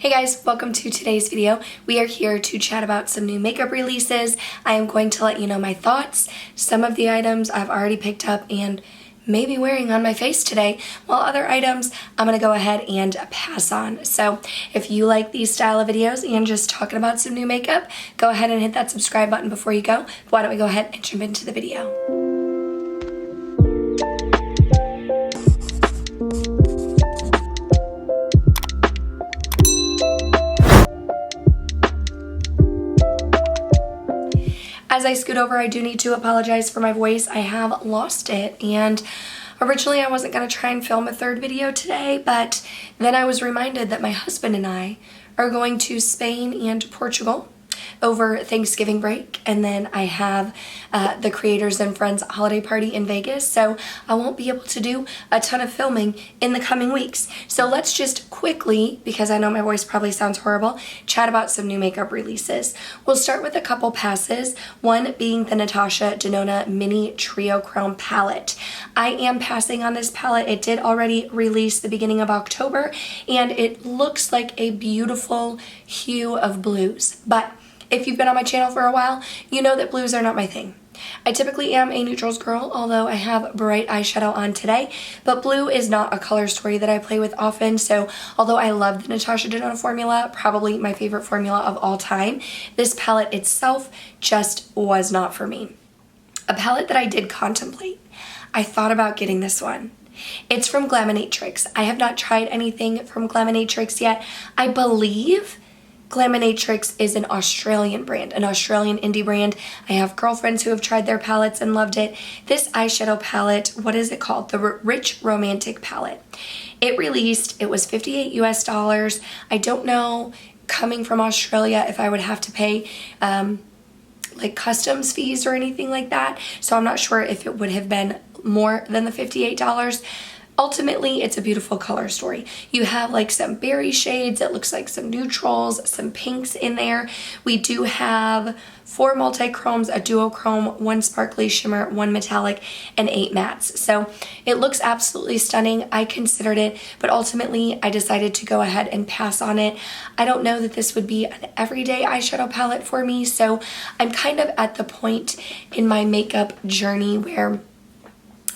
Hey guys, welcome to today's video. We are here to chat about some new makeup releases. I am going to let you know my thoughts, some of the items I've already picked up and maybe wearing on my face today, while other items I'm going to go ahead and pass on. So if you like these style of videos and just talking about some new makeup, go ahead and hit that subscribe button before you go. Why don't we go ahead and jump into the video. As I scoot over, I do need to apologize for my voice. I have lost it, and originally I wasn't going to try and film a third video today, but then I was reminded that my husband and I are going to Spain and Portugal over Thanksgiving break, and then I have the Creators and Friends holiday party in Vegas, so I won't be able to do a ton of filming in the coming weeks. So let's just quickly, because I know my voice probably sounds horrible, chat about some new makeup releases. We'll start with a couple passes, one being the Natasha Denona Mini Trio Chrome Palette. I am passing on this palette. It did already release the beginning of October, and it looks like a beautiful hue of blues, but if you've been on my channel for a while, you know that blues are not my thing. I typically am a neutrals girl, although I have bright eyeshadow on today, but blue is not a color story that I play with often, so although I love the Natasha Denona formula, probably my favorite formula of all time, this palette itself just was not for me. A palette that I did contemplate. I thought about getting this one. It's from Glaminatrix. I have not tried anything from Glaminatrix yet. I believe Glaminatrix is an Australian brand, an Australian indie brand. I have girlfriends who have tried their palettes and loved it. This eyeshadow palette, what is it called? The Rich Romantic palette. It released, it was $58 US. I don't know, coming from Australia, if I would have to pay like customs fees or anything like that. So I'm not sure if it would have been more than the $58. Ultimately, it's a beautiful color story. You have like some berry shades, it looks like some neutrals, some pinks in there. We do have 4 multi-chromes, a duochrome, 1 sparkly shimmer, 1 metallic, and 8 mattes. So it looks absolutely stunning. I considered it, but ultimately I decided to go ahead and pass on it. I don't know that this would be an everyday eyeshadow palette for me, so I'm kind of at the point in my makeup journey where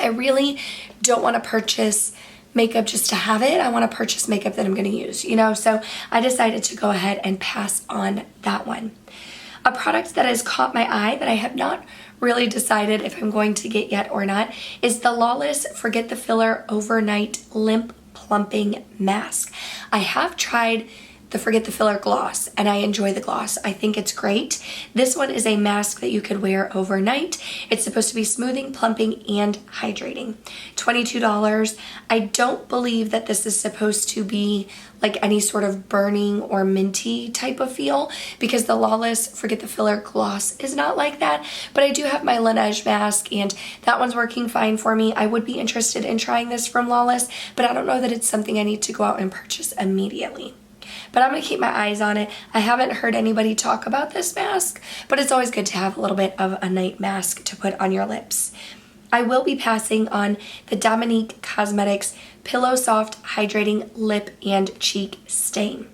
I really don't want to purchase makeup just to have it. I want to purchase makeup that I'm going to use, you know? So I decided to go ahead and pass on that one. A product that has caught my eye that I have not really decided if I'm going to get yet or not is the Lawless Forget the Filler Overnight Limp Plumping Mask. I have tried the Forget the Filler gloss, and I enjoy the gloss. I think it's great. This one is a mask that you could wear overnight. It's supposed to be smoothing, plumping, and hydrating. $22. I don't believe that this is supposed to be like any sort of burning or minty type of feel, because the Lawless Forget the Filler gloss is not like that, but I do have my Laneige mask, and that one's working fine for me. I would be interested in trying this from Lawless, but I don't know that it's something I need to go out and purchase immediately. But I'm going to keep my eyes on it. I haven't heard anybody talk about this mask, but it's always good to have a little bit of a night mask to put on your lips. I will be passing on the Dominique Cosmetics Pillow Soft Hydrating Lip and Cheek Stain.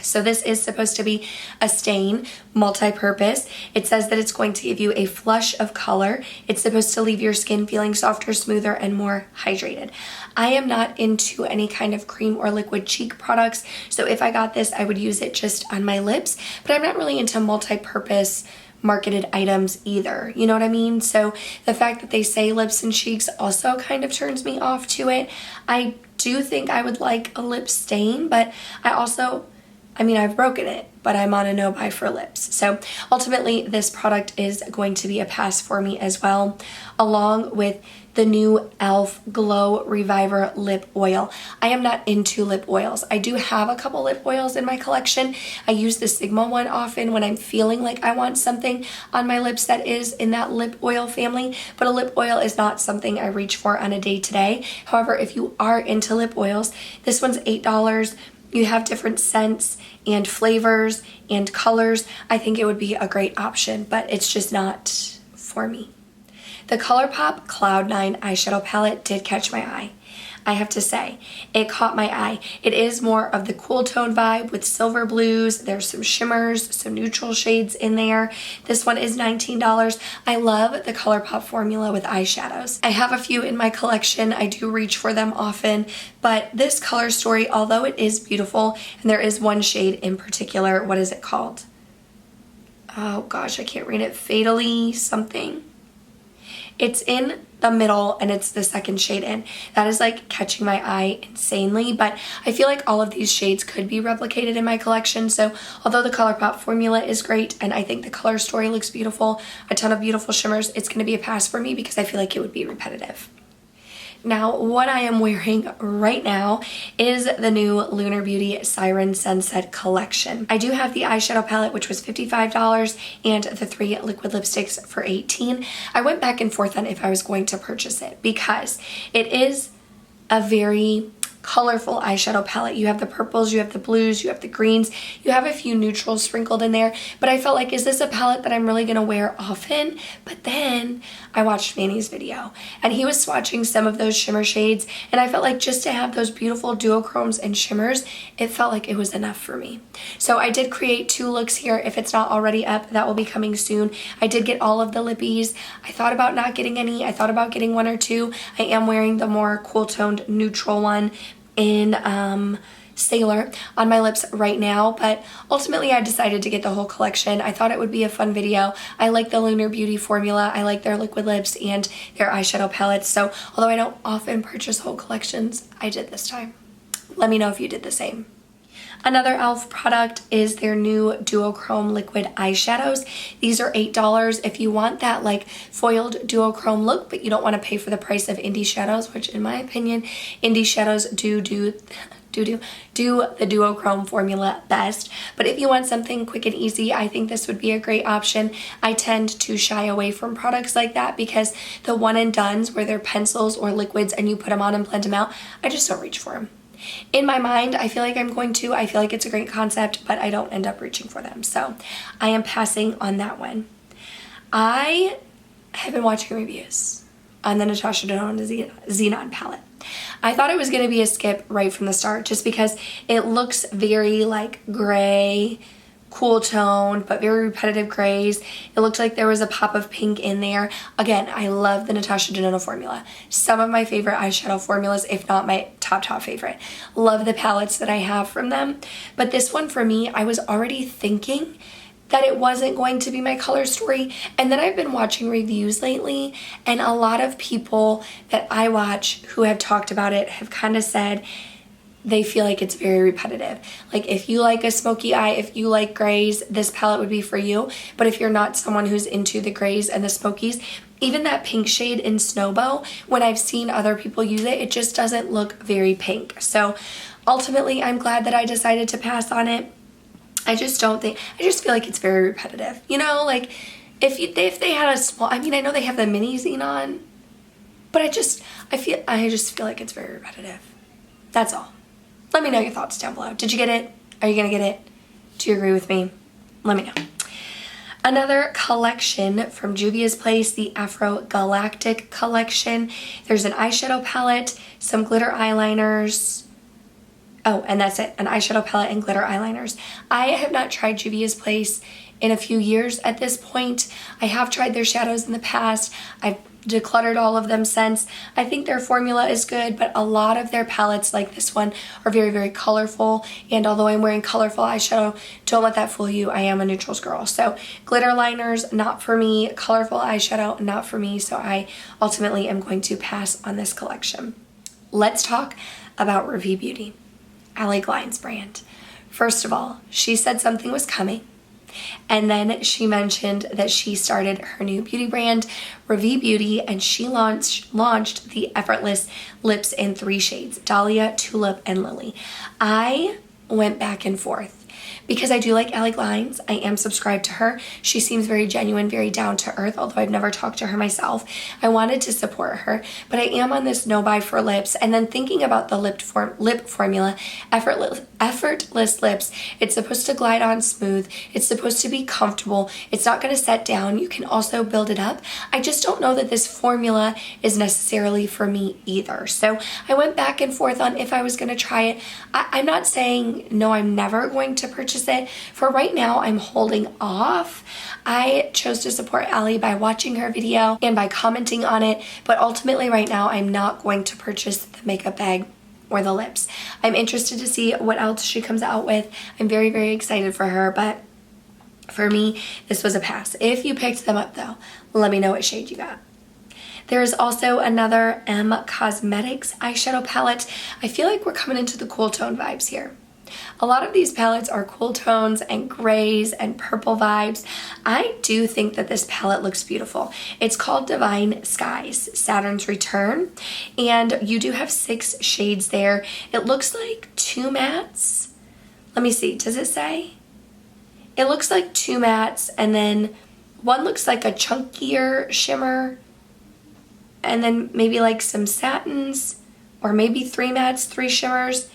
So this is supposed to be a stain, multi-purpose. It says that it's going to give you a flush of color. It's supposed to leave your skin feeling softer, smoother, and more hydrated. I am not into any kind of cream or liquid cheek products, so if I got this, I would use it just on my lips, but I'm not really into multi-purpose marketed items either, you know what I mean? So the fact that they say lips and cheeks also kind of turns me off to it. I do think I would like a lip stain, but I've broken it, but I'm on a no buy for lips. So ultimately, this product is going to be a pass for me as well, along with the new e.l.f. Glow Reviver Lip Oil. I am not into lip oils. I do have a couple lip oils in my collection. I use the Sigma one often when I'm feeling like I want something on my lips that is in that lip oil family, but a lip oil is not something I reach for on a day-to-day. However, if you are into lip oils, this one's $8. You have different scents and flavors and colors. I think it would be a great option, but it's just not for me. The ColourPop Cloud 9 eyeshadow palette did catch my eye. I have to say, it caught my eye. It is more of the cool tone vibe with silver blues. There's some shimmers, some neutral shades in there. This one is $19. I love the ColourPop formula with eyeshadows. I have a few in my collection. I do reach for them often, but this Color Story, although it is beautiful, and there is one shade in particular, what is it called? Oh gosh, I can't read it. Fatally something. It's in the middle and it's the second shade in. That is like catching my eye insanely, but I feel like all of these shades could be replicated in my collection. So although the ColourPop formula is great and I think the Color Story looks beautiful, a ton of beautiful shimmers, it's going to be a pass for me because I feel like it would be repetitive. Now, what I am wearing right now is the new Lunar Beauty Siren Sunset collection. I do have the eyeshadow palette, which was $55, and the 3 liquid lipsticks for $18. I went back and forth on if I was going to purchase it because it is a very colorful eyeshadow palette. You have the purples, you have the blues, you have the greens, you have a few neutrals sprinkled in there, but I felt like, is this a palette that I'm really gonna wear often? But then I watched Manny's video and he was swatching some of those shimmer shades, and I felt like just to have those beautiful duochromes and shimmers, it felt like it was enough for me. So I did create 2 looks here. If it's not already up, that will be coming soon. I did get all of the lippies. I thought about not getting any. I thought about getting 1 or 2. I am wearing the more cool toned neutral one in Sailor on my lips right now, but ultimately I decided to get the whole collection. I thought it would be a fun video. I like the Lunar Beauty formula. I like their liquid lips and their eyeshadow palettes, so although I don't often purchase whole collections, I did this time. Let me know if you did the same. Another e.l.f. product is their new duochrome liquid eyeshadows. These are $8 if you want that like foiled duochrome look, but you don't want to pay for the price of indie shadows, which in my opinion, indie shadows do the duochrome formula best. But if you want something quick and easy, I think this would be a great option. I tend to shy away from products like that because the one and dones where they're pencils or liquids and you put them on and blend them out, I just don't reach for them. In my mind, I feel like I'm going to. I feel like it's a great concept, but I don't end up reaching for them. So I am passing on that one. I have been watching reviews on the Natasha Denona Xenon palette. I thought it was going to be a skip right from the start just because it looks very like gray, cool toned, but very repetitive grays. It looked like there was a pop of pink in there. Again, I love the Natasha Denona formula. Some of my favorite eyeshadow formulas, if not my top favorite. Love the palettes that I have from them. But this one for me, I was already thinking that it wasn't going to be my Color Story. And then I've been watching reviews lately, and a lot of people that I watch who have talked about it have kind of said they feel like it's very repetitive. Like if you like a smoky eye, if you like grays, this palette would be for you. But if you're not someone who's into the grays and the smokies, even that pink shade in Snowbow, when I've seen other people use it, it just doesn't look very pink. So ultimately, I'm glad that I decided to pass on it. I just feel like it's very repetitive. You know, like if they had a small, I mean, I know they have the mini Xenon, but I just feel like it's very repetitive. That's all. Let me know your thoughts down below. Did you get it? Are you gonna get it? Do you agree with me? Let me know. Another collection from Juvia's Place, the Afro Galactic collection. There's an eyeshadow palette, some glitter eyeliners. Oh, and that's it, an eyeshadow palette and glitter eyeliners. I have not tried Juvia's Place in a few years at this point. I have tried their shadows in the past. I've decluttered all of them since. I think their formula is good, but a lot of their palettes like this one are very, very colorful. And although I'm wearing colorful eyeshadow, don't let that fool you. I am a neutrals girl. So glitter liners, not for me. Colorful eyeshadow, not for me. So I ultimately am going to pass on this collection. Let's talk about Ruie Beauty, Allie Glein's brand. First of all, she said something was coming. And then she mentioned that she started her new beauty brand, Ruie Beauty, and she launched the Effortless lips in 3 shades, Dahlia, Tulip, and Lily. I went back and forth because I do like Allie Glines. I am subscribed to her. She seems very genuine, very down to earth, although I've never talked to her myself. I wanted to support her, but I am on this no buy for lips, and then thinking about the lip formula, effortless lips. It's supposed to glide on smooth. It's supposed to be comfortable. It's not going to set down. You can also build it up. I just don't know that this formula is necessarily for me either. So I went back and forth on if I was going to try it. I'm not saying no, I'm never going to purchase it. For right now, I'm holding off. I chose to support Allie by watching her video and by commenting on it, but ultimately right now, I'm not going to purchase the makeup bag or the lips. I'm interested to see what else she comes out with. I'm very, very excited for her, but for me, this was a pass. If you picked them up though, let me know what shade you got. There is also another M Cosmetics eyeshadow palette. I feel like we're coming into the cool tone vibes here. A lot of these palettes are cool tones and grays and purple vibes. I do think that this palette looks beautiful. It's called Divine Skies, Saturn's Return, and you do have 6 shades there. It looks like 2 mattes. Let me see, does it say? It looks like 2 mattes, and then one looks like a chunkier shimmer, and then maybe like some satins, or maybe 3 mattes, 3 shimmers.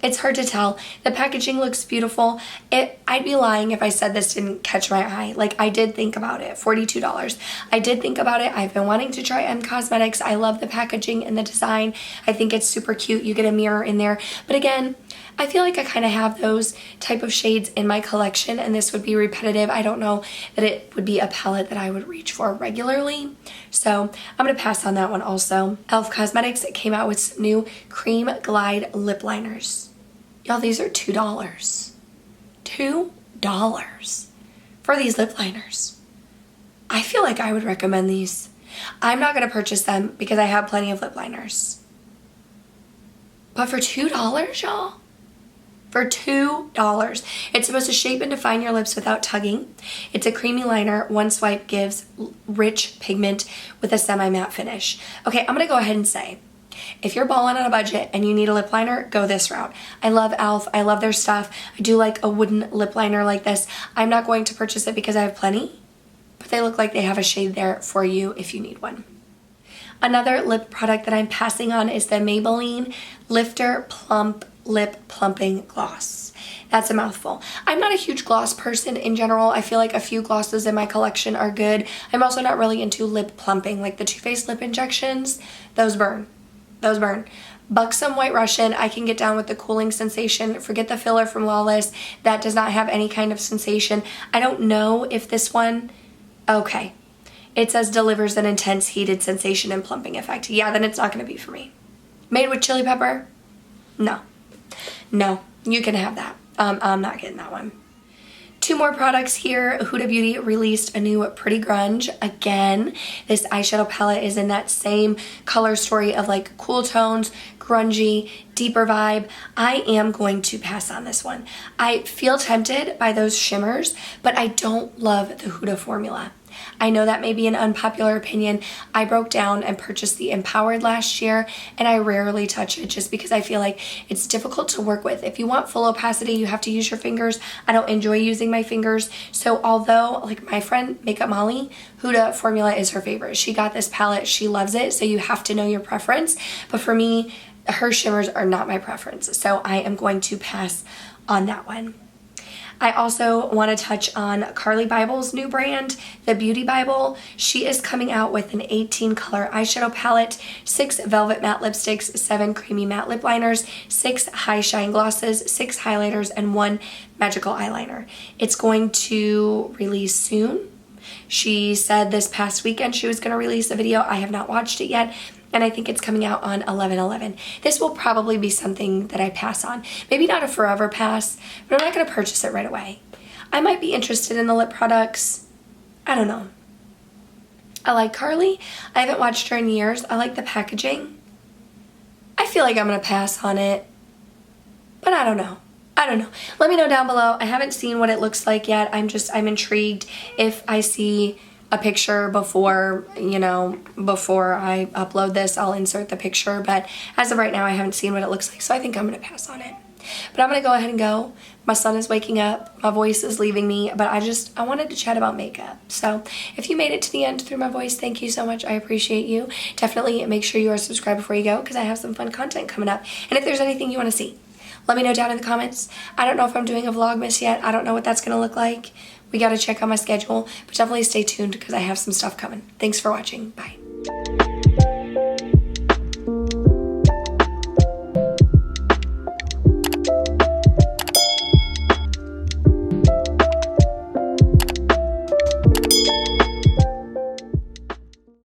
It's hard to tell. The packaging looks beautiful. I'd be lying if I said this didn't catch my eye. Like, I did think about it. $42. I did think about it. I've been wanting to try M Cosmetics. I love the packaging and the design. I think it's super cute. You get a mirror in there. But again, I feel like I kind of have those type of shades in my collection, and this would be repetitive. I don't know that it would be a palette that I would reach for regularly. So I'm going to pass on that one also. e.l.f. Cosmetics came out with some new Cream Glide lip liners. Y'all, these are $2. $2 for these lip liners. I feel like I would recommend these. I'm not going to purchase them because I have plenty of lip liners. But for $2, y'all? For $2. It's supposed to shape and define your lips without tugging. It's a creamy liner. One swipe gives rich pigment with a semi-matte finish. Okay, I'm going to go ahead and say, if you're balling on a budget and you need a lip liner, go this route. I love e.l.f. I love their stuff. I do like a wooden lip liner like this. I'm not going to purchase it because I have plenty, but they look like they have a shade there for you if you need one. Another lip product that I'm passing on is the Maybelline Lifter Plump Lip Plumping Gloss. That's a mouthful. I'm not a huge gloss person in general. I feel like a few glosses in my collection are good. I'm also not really into lip plumping, like the Too Faced lip injections. Those burn. Those burn. Buxom White Russian, I can get down with the cooling sensation. Forget the filler from Lawless. That does not have any kind of sensation. I don't know if this one... Okay. It says delivers an intense heated sensation and plumping effect. Yeah, then it's not going to be for me. Made with chili pepper? No. No, you can have that. I'm not getting that one. 2 more products here. Huda Beauty released a new Pretty Grunge. Again, this eyeshadow palette is in that same color story of like cool tones, grungy, deeper vibe. I am going to pass on this one. I feel tempted by those shimmers, but I don't love the Huda formula. I know that may be an unpopular opinion. I broke down and purchased the Empowered last year, and I rarely touch it just because I feel like it's difficult to work with. If you want full opacity, you have to use your fingers. I don't enjoy using my fingers. So although, like my friend Makeup Molly, Huda formula is her favorite. She got this palette. She loves it, so you have to know your preference. But for me, her shimmers are not my preference, so I am going to pass on that one. I also want to touch on Carly Bible's new brand, the Beauty Bible. She is coming out with an 18 color eyeshadow palette, 6 velvet matte lipsticks, 7 creamy matte lip liners, 6 high shine glosses, 6 highlighters, and 1 magical eyeliner. It's going to release soon. She said this past weekend she was going to release a video. I have not watched it yet, and I think it's coming out on 11/11. This will probably be something that I pass on. Maybe not a forever pass, but I'm not going to purchase it right away. I might be interested in the lip products. I don't know. I like Carly. I haven't watched her in years. I like the packaging. I feel like I'm going to pass on it, but I don't know. I don't know. Let me know down below. I haven't seen what it looks like yet. I'm intrigued. If I see a picture before, before I upload this, I'll insert the picture. But as of right now, I haven't seen what it looks like, so I think I'm going to pass on it. But I'm gonna go ahead and go. My son is waking up, my voice is leaving me, but I wanted to chat about makeup. So if you made it to the end through my voice, thank you so much. I appreciate you. Definitely make sure you are subscribed before you go because I have some fun content coming up. And if there's anything you want to see, let me know down in the comments. I don't know if I'm doing a Vlogmas yet. I don't know what that's going to look like. We got to check on my schedule, but definitely stay tuned because I have some stuff coming. Thanks for watching. Bye.